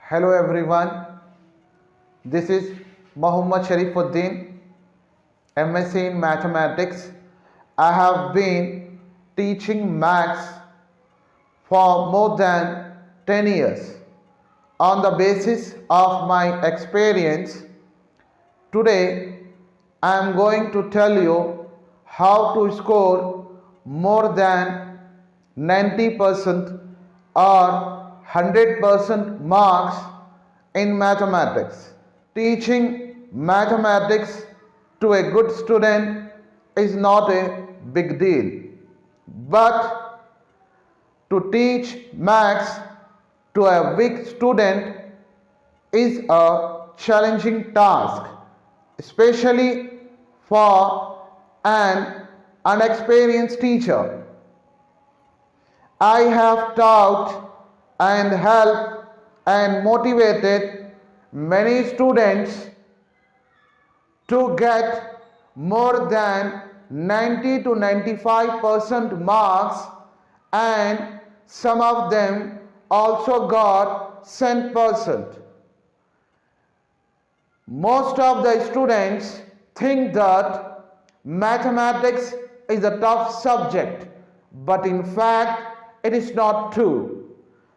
Hello everyone, this is Muhammad Sharifuddin, MSc in Mathematics. I have been teaching maths for more than 10 years. On the basis of my experience, today I am going to tell you how to score more than 90% or 100% marks in mathematics. Teaching mathematics to a good student is not a big deal, but to teach maths to a weak student is a challenging task, especially for an unexperienced teacher. I have taught and helped and motivated many students to get more than 90 to 95% marks, and some of them also got 100%. Most of the students think that mathematics is a tough subject, but in fact it is not true.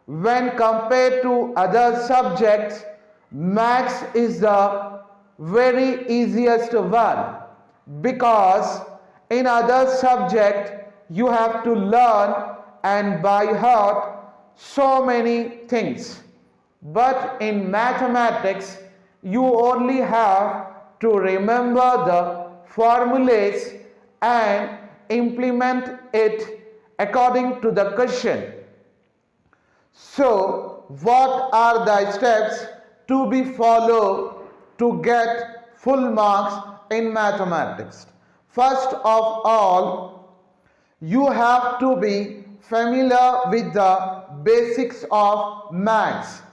When compared to other subjects, maths is the very easiest one, because in other subject you have to learn and by heart so many things, but in mathematics you only have to remember the formulas and implement it according to the question. So, what are the steps to be followed to get full marks in mathematics? First of all, you have to be familiar with the basics of maths.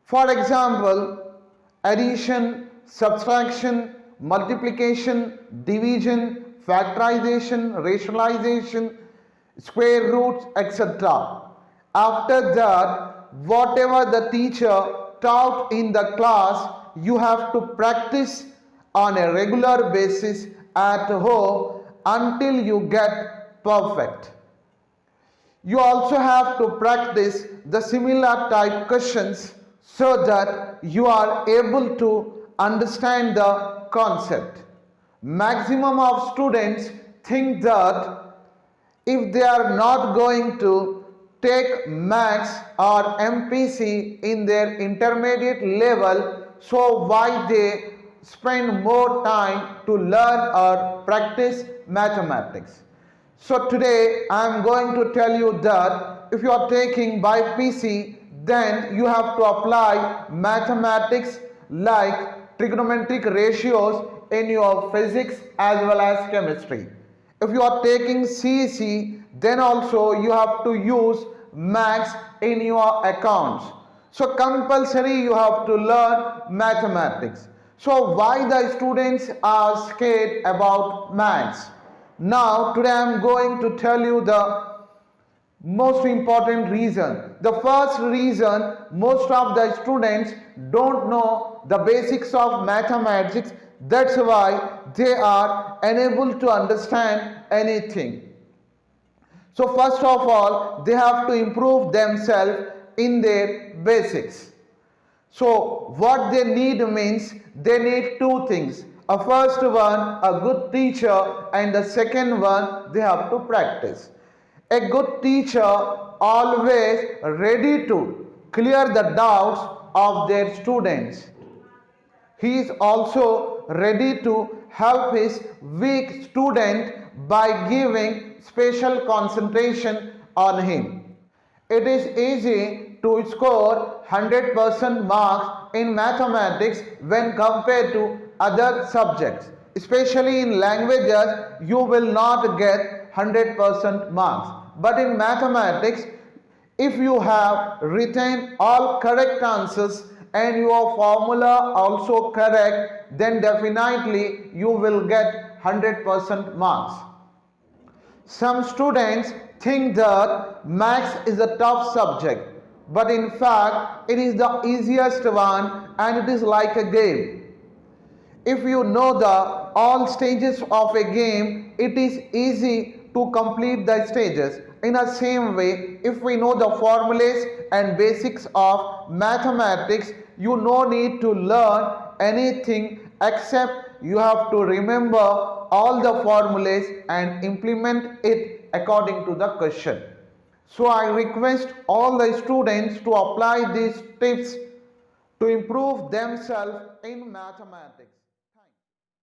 For example, addition, subtraction, multiplication, division, factorization, rationalization, square roots, etc. After that, whatever the teacher taught in the class, you have to practice on a regular basis at home until you get perfect. You also have to practice the similar type questions so that you are able to understand the concept. Maximum of students think that if they are not going to take maths or MPC in their intermediate level, so why they spend more time to learn or practice mathematics? So today I am going to tell you that if you are taking by PC, then you have to apply mathematics like trigonometric ratios in your physics as well as chemistry. If you are taking CEC, then also you have to use maths in your accounts. So compulsory you have to learn mathematics. So why the students are scared about maths? Now today I am going to tell you the most important reason. The first reason, most of the students don't know the basics of mathematics. That's why they are unable to understand anything. So first of all, they have to improve themselves in their basics. So what they need means they need two things. A first one, a good teacher, and the second one, they have to practice. A good teacher always ready to clear the doubts of their students. He is also ready to help his weak student by giving special concentration on him. It is easy to score 100% marks in mathematics when compared to other subjects. Especially in languages, you will not get 100% marks. But in mathematics, if you have written all correct answers and your formula also correct, then definitely you will get 100% marks. Some students think that maths is a tough subject, but in fact it is the easiest one and it is like a game. If you know the all stages of a game, it is easy to complete the stages. In the same way, if we know the formulas and basics of mathematics, you no need to learn anything except you have to remember all the formulas and implement it according to the question. So I request all the students to apply these tips to improve themselves in mathematics.